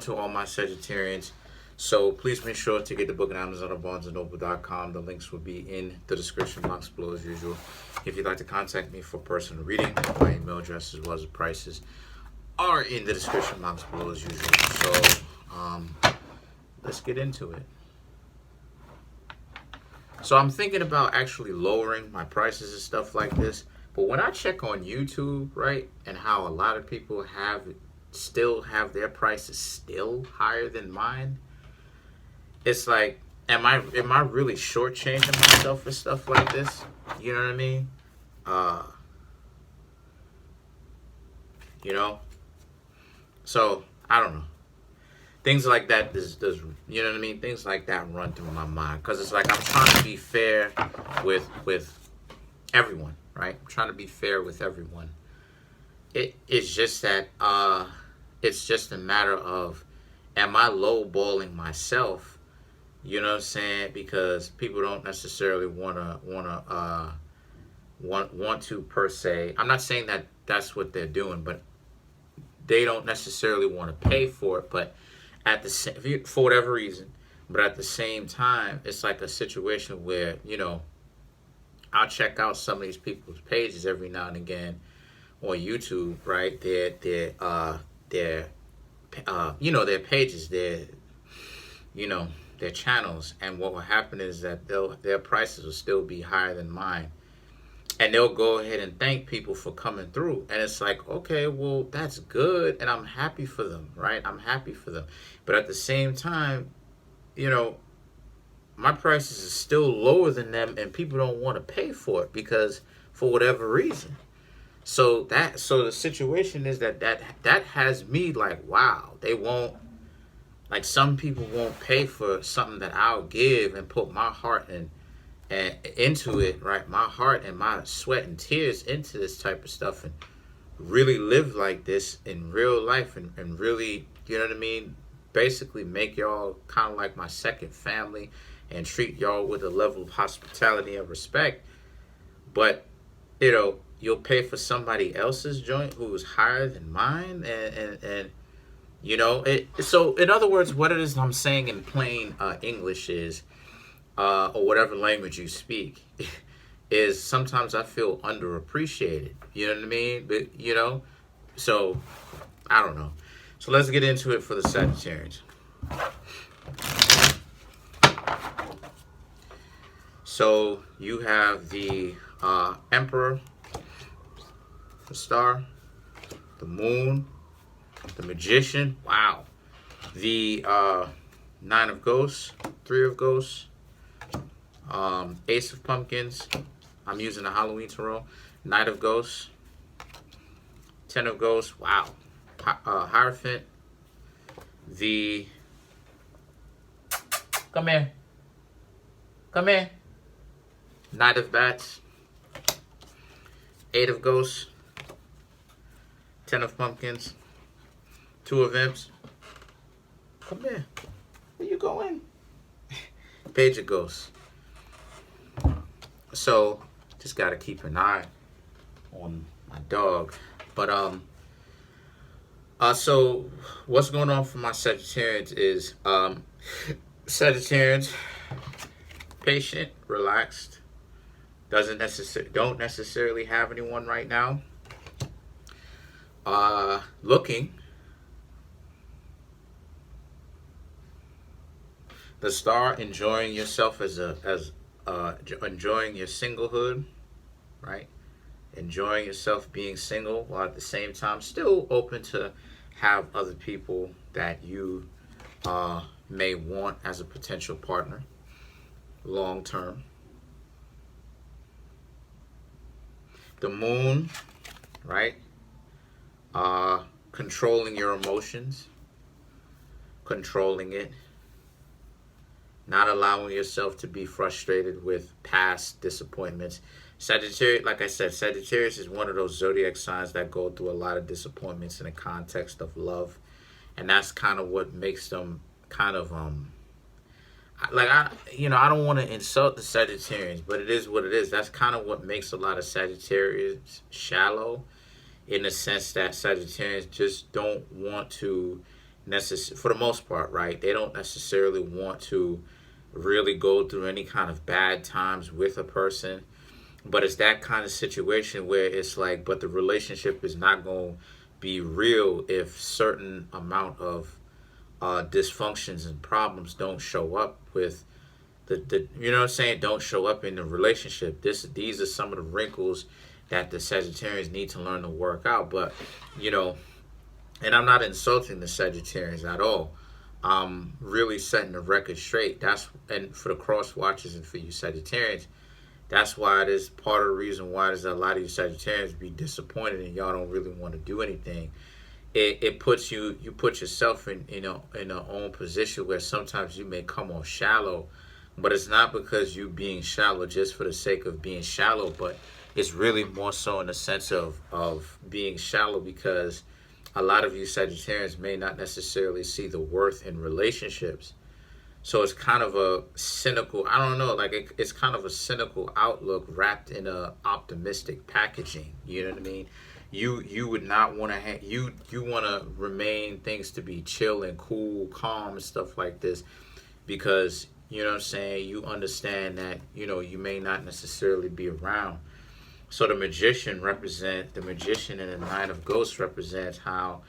to all my Sagittarians. So please make sure to get the book on Amazon or BarnesandNoble.com. The links will be in the description box below as usual. If you'd like to contact me for personal reading, my email address as well as the prices are in the description box below as usual. So let's get into it. So I'm thinking about actually lowering my prices and stuff like this. But when I check on YouTube, right, and how a lot of people still have their prices still higher than mine, it's like, am I really shortchanging myself for stuff like this? You know what I mean? You know? So, I don't know. Things like that does you know what I mean? Things like that run through my mind. Because it's like I'm trying to be fair with everyone, right? I'm trying to be fair with everyone. It's just that it's just a matter of, am I lowballing myself? You know what I'm saying? Because people don't necessarily want to per se. I'm not saying that that's what they're doing, but they don't necessarily want to pay for it. But at the same, for whatever reason, but at the same time, it's like a situation where, you know, I'll check out some of these people's pages every now and again on YouTube, right? You know, their pages, you know, their channels, and what will happen is that their prices will still be higher than mine, and they'll go ahead and thank people for coming through, and it's like, okay, well, that's good, and I'm happy for them, right? I'm happy for them, but at the same time, you know, my prices are still lower than them, and people don't want to pay for it because for whatever reason. So the situation is that has me like, wow, they won't. Like, some people won't pay for something that I'll give and put my heart and into it, right? My heart and my sweat and tears into this type of stuff, and really live like this in real life, and really, you know what I mean? Basically make y'all kind of like my second family and treat y'all with a level of hospitality and respect. But, you know, you'll pay for somebody else's joint who is higher than mine, and you know, so in other words, what it is I'm saying in plain English is, or whatever language you speak, is sometimes I feel underappreciated. You know what I mean? But, you know, so I don't know. So let's get into it for the Sagittarians. So you have the Emperor, the Star, the Moon, the Magician, wow. The Nine of Ghosts, Three of Ghosts, Ace of Pumpkins. I'm using the Halloween Tarot. Knight of Ghosts, Ten of Ghosts, wow. Hierophant. The Come here. Knight of Bats, Eight of Ghosts, Ten of Pumpkins, Two of Imps. Come here. Where you going? Page of Ghosts. So, just got to keep an eye on my dog. But, so what's going on for my Sagittarians is, Sagittarians, patient, relaxed, don't necessarily have anyone right now. Looking. The Star, enjoying yourself enjoying your singlehood, right? Enjoying yourself being single, while at the same time still open to have other people that you may want as a potential partner long term. The Moon, right? Controlling your emotions, controlling it, not allowing yourself to be frustrated with past disappointments. Sagittarius, like I said, Sagittarius is one of those zodiac signs that go through a lot of disappointments in the context of love, and that's kind of what makes them kind of I don't want to insult the Sagittarians, but it is what it is. That's kind of what makes a lot of Sagittarius shallow, in the sense that Sagittarians just don't want to for the most part, right? They don't necessarily want to really go through any kind of bad times with a person. But it's that kind of situation where it's like, but the relationship is not going to be real if certain amount of dysfunctions and problems don't show up with the you know what I'm saying, don't show up in the relationship. These are some of the wrinkles that the Sagittarians need to learn to work out. But you know, and I'm not insulting the Sagittarians at all. I'm really setting the record straight. And for the cross watchers and for you Sagittarians, that's why it is part of the reason why there's a lot of you Sagittarians be disappointed and y'all don't really want to do anything. It puts you put yourself in a own position where sometimes you may come off shallow, but it's not because you being shallow just for the sake of being shallow, but it's really more so in the sense of being shallow because a lot of you Sagittarians may not necessarily see the worth in relationships. So it's kind of a cynical, I don't know, like it's kind of a cynical outlook wrapped in a optimistic packaging. You know what I mean? You would not want to you want to remain things to be chill and cool, calm and stuff like this because you know what I'm saying, you understand that you may not necessarily be around. So the magician and the Nine of Ghosts represents how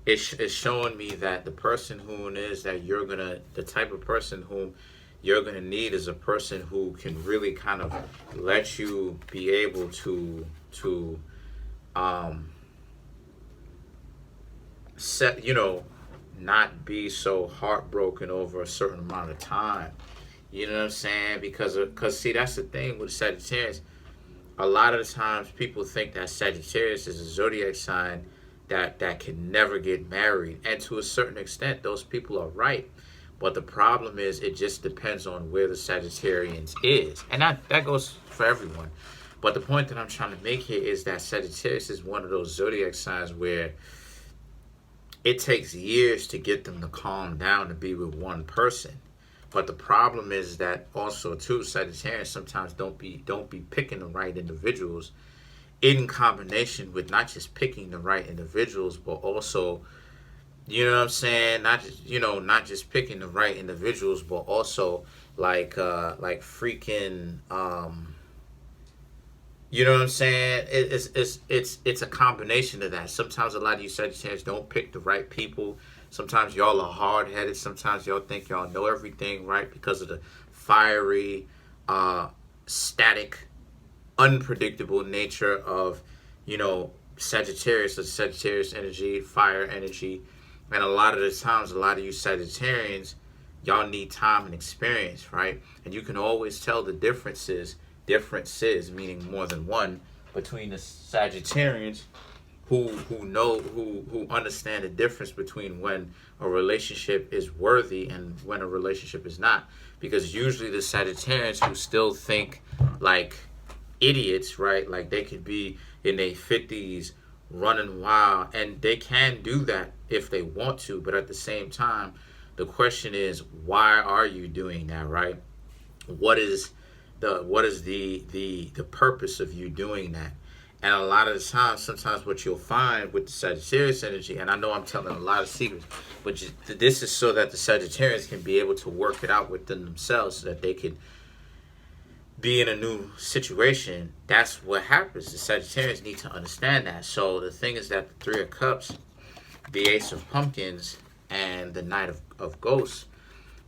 it's showing me that the person who it is that the type of person whom you're gonna need is a person who can really kind of let you be able to set not be so heartbroken over a certain amount of time. You know what I'm saying? Because see, that's the thing with Sagittarius. A lot of the times people think that Sagittarius is a zodiac sign that can never get married. And to a certain extent, those people are right. But the problem is it just depends on where the Sagittarians is. And that goes for everyone. But the point that I'm trying to make here is that Sagittarius is one of those zodiac signs where it takes years to get them to calm down to be with one person. But the problem is that also too, Sagittarians sometimes don't be picking the right individuals in combination with not just picking the right individuals, but also, you know what I'm saying, not just picking the right individuals, but also like freaking you know what I'm saying? It's a combination of that. Sometimes a lot of you Sagittarians don't pick the right people. Sometimes y'all are hard-headed. Sometimes y'all think y'all know everything, right? Because of the fiery, static, unpredictable nature of, Sagittarius, the Sagittarius energy, fire energy. And a lot of the times, a lot of you Sagittarians, y'all need time and experience, right? And you can always tell the differences, meaning more than one, between the Sagittarians who understand the difference between when a relationship is worthy and when a relationship is not. Because usually the Sagittarians who still think like idiots, right? Like they could be in their 50s running wild, and they can do that if they want to, but at the same time, the question is, why are you doing that, right? What is the purpose of you doing that? And a lot of the times, sometimes what you'll find with the Sagittarius energy, and I know I'm telling a lot of secrets, but this is so that the Sagittarians can be able to work it out within themselves so that they can be in a new situation. That's what happens. The Sagittarians need to understand that. So the thing is that the Three of Cups, the Ace of Pumpkins, and the Knight of Ghosts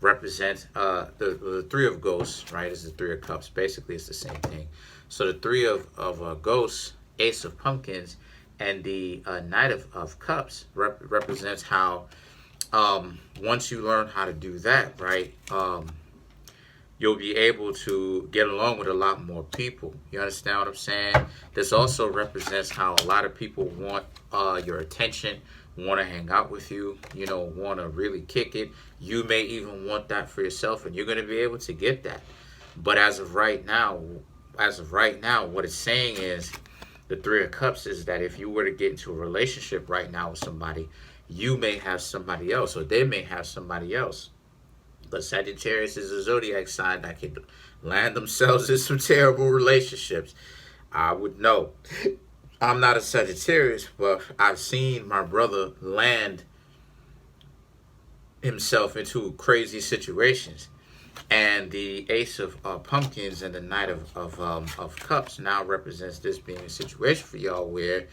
represent the Three of Ghosts, right, is the Three of Cups. Basically, it's the same thing. So the Three of Ghosts, Ace of Pumpkins, and the Knight of Cups represents how once you learn how to do that, right, you'll be able to get along with a lot more people. You understand what I'm saying? This also represents how a lot of people want your attention, want to hang out with you, want to really kick it. You may even want that for yourself, and you're going to be able to get that. But as of right now, what it's saying is the Three of Cups is that if you were to get into a relationship right now with somebody, you may have somebody else, or they may have somebody else. But Sagittarius is a zodiac sign that can land themselves in some terrible relationships. I would know. I'm not a Sagittarius, but I've seen my brother land himself into crazy situations. And the Ace of Pumpkins and the Knight of Cups now represents this being a situation for y'all where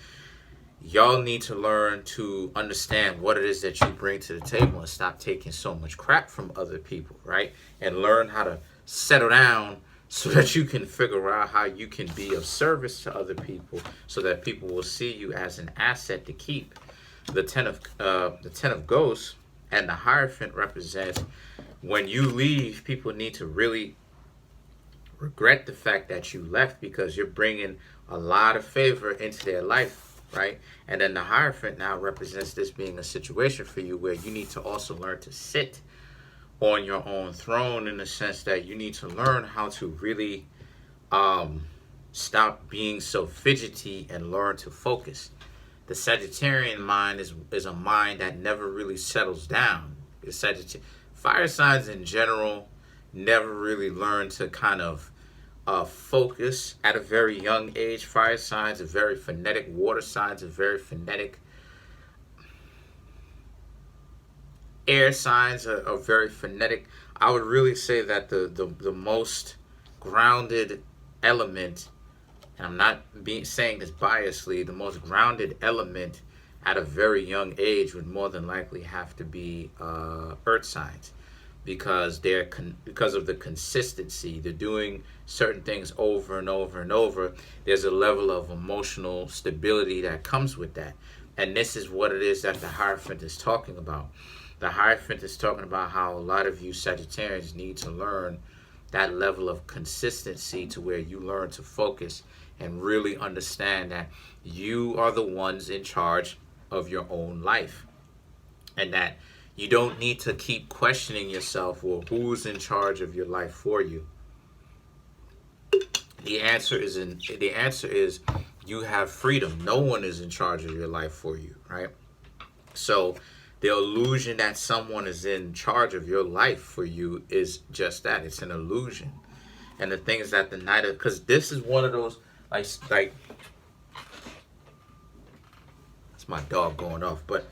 y'all need to learn to understand what it is that you bring to the table and stop taking so much crap from other people, right? And learn how to settle down so that you can figure out how you can be of service to other people so that people will see you as an asset to keep. The Ten of Ghosts and the Hierophant represents when you leave, people need to really regret the fact that you left because you're bringing a lot of favor into their life, right? And then the Hierophant now represents this being a situation for you where you need to also learn to sit on your own throne, in the sense that you need to learn how to really stop being so fidgety and learn to focus. The Sagittarian mind is a mind that never really settles down. Fire signs in general never really learn to kind of focus at a very young age. Fire signs are very frenetic. Water signs are very frenetic. Air signs are very frenetic. I would really say that the most grounded element, and I'm not saying this biasly, the most grounded element at a very young age would more than likely have to be earth signs, because because of the consistency. They're doing certain things over and over and over. There's a level of emotional stability that comes with that. And this is what it is that the Hierophant is talking about. The Hierophant is talking about how a lot of you Sagittarians need to learn that level of consistency to where you learn to focus and really understand that you are the ones in charge of your own life, and that you don't need to keep questioning yourself, well, who's in charge of your life for you? The answer is you have freedom. No one is in charge of your life for you, right? So the illusion that someone is in charge of your life for you is just that. It's an illusion. And the thing is that the Knight of, because this is one of those, like it's my dog going off, but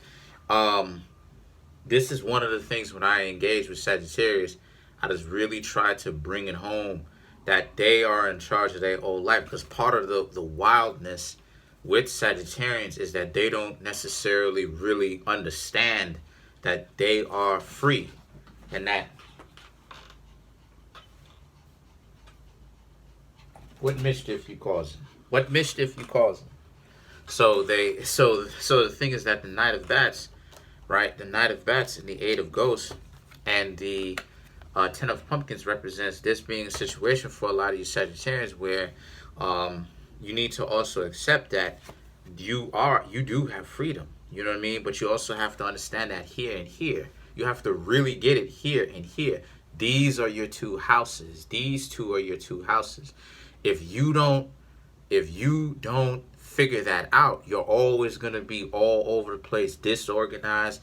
this is one of the things when I engage with Sagittarius, I just really try to bring it home that they are in charge of their own life. Because part of the wildness with Sagittarians is that they don't necessarily really understand that they are free, and that what mischief you causing? What mischief you causing? So the thing is that the Knight of Bats, right? The Knight of Bats and the Eight of Ghosts and the Ten of Pumpkins represents this being a situation for a lot of you Sagittarians where you need to also accept that you do have freedom. You know what I mean? But you also have to understand that here and here. You have to really get it here and here. These are your two houses. These two are your two houses. If you don't figure that out, you're always going to be all over the place, disorganized,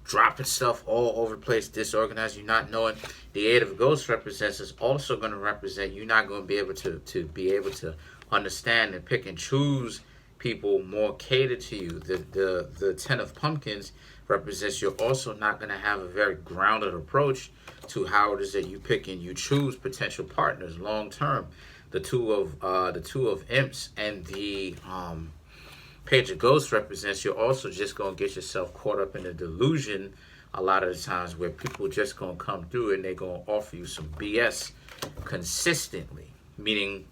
dropping stuff all over the place, disorganized. You're not knowing. The Eight of Ghosts represents is also going to represent you're not going to be able to understand and pick and choose people more catered to you. The Ten of Pumpkins represents you're also not going to have a very grounded approach to how it is that you pick and you choose potential partners long term. The two of Imps and the Page of Ghosts represents you're also just going to get yourself caught up in a delusion a lot of the times where people just going to come through and they're going to offer you some BS consistently, meaning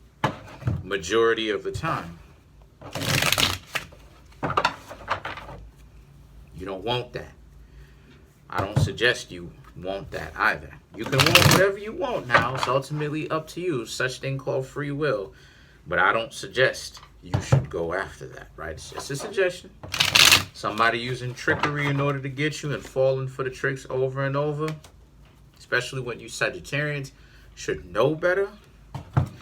majority of the time. You don't want that. I don't suggest you want that either. You can want whatever you want now. It's ultimately up to you. Such thing called free will. But I don't suggest you should go after that, right? It's just a suggestion. Somebody using trickery in order to get you and falling for the tricks over and over, especially when you Sagittarians should know better.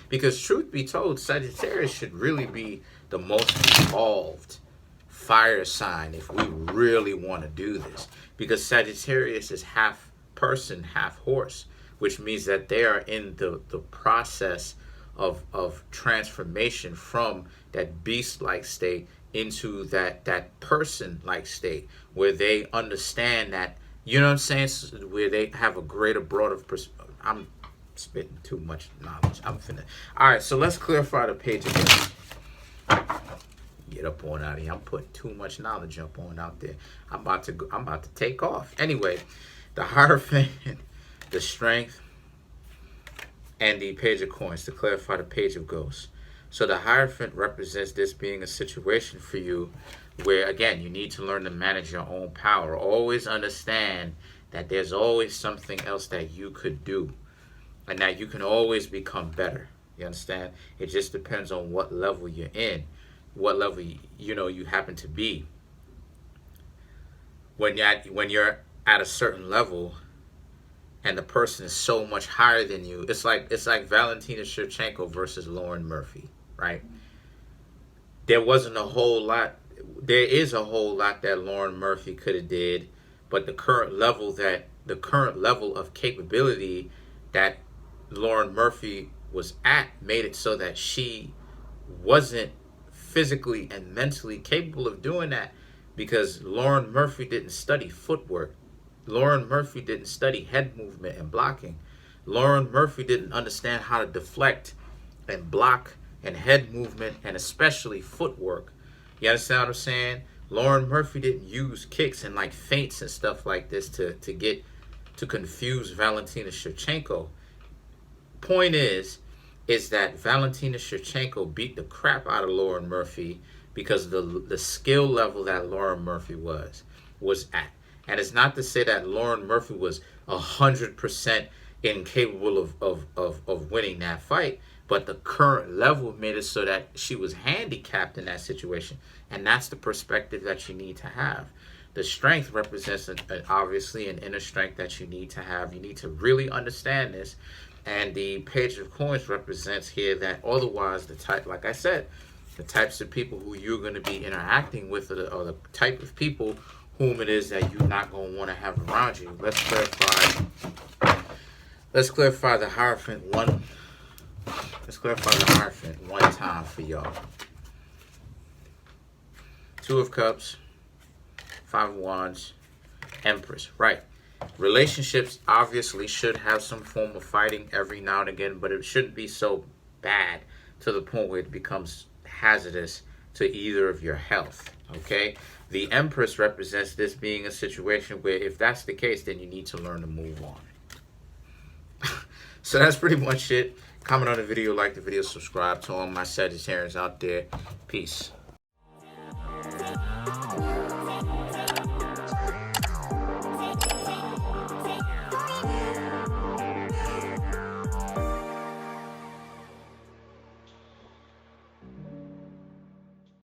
Because truth be told, Sagittarius should really be the most evolved fire sign if we really want to do this. Because Sagittarius is half person, half horse, which means that they are in the process of transformation from that beast-like state into that person-like state, where they understand that You know what I'm saying? Where they have a greater, broader perspective. I'm spitting too much knowledge. I'm finna. All right, so let's clarify the page again. Get up on out of here. I'm putting too much knowledge up on out there. I'm about to take off. Anyway, the Hierophant, the Strength, and the Page of Coins to clarify the Page of Ghosts. So the Hierophant represents this being a situation for you where, again, you need to learn to manage your own power. Always understand that there's always something else that you could do and that you can always become better. You understand? It just depends on what level you're in, what level you happen to be. When you're at a certain level and the person is so much higher than you, it's like Valentina Shevchenko versus Lauren Murphy, right? There is a whole lot that Lauren Murphy could have did, but the current level of capability that Lauren Murphy was at made it so that she wasn't physically and mentally capable of doing that, because Lauren Murphy didn't study footwork. Lauren Murphy didn't study head movement and blocking. Lauren Murphy didn't understand how to deflect and block and head movement, and especially footwork. You understand what I'm saying? Lauren Murphy didn't use kicks and like feints and stuff like this to confuse Valentina Shevchenko. Point is that Valentina Shevchenko beat the crap out of Lauren Murphy because the skill level that Lauren Murphy was at. And it's not to say that Lauren Murphy was 100% incapable of winning that fight, but the current level made it so that she was handicapped in that situation. And that's the perspective that you need to have. The Strength represents obviously an inner strength that you need to have. You need to really understand this. And the Page of Coins represents here that otherwise like I said, the types of people who you're going to be interacting with are the type of people whom it is that you're not going to want to have around you. Let's clarify the Hierophant one. Let's clarify the Hierophant one time for y'all. Two of Cups, Five of Wands, Empress. Right. Relationships obviously should have some form of fighting every now and again, but it shouldn't be so bad to the point where it becomes hazardous to either of your health. Okay? The Empress represents this being a situation where if that's the case, then you need to learn to move on. So that's pretty much it. Comment on the video, like the video, subscribe to all my Sagittarians out there. Peace.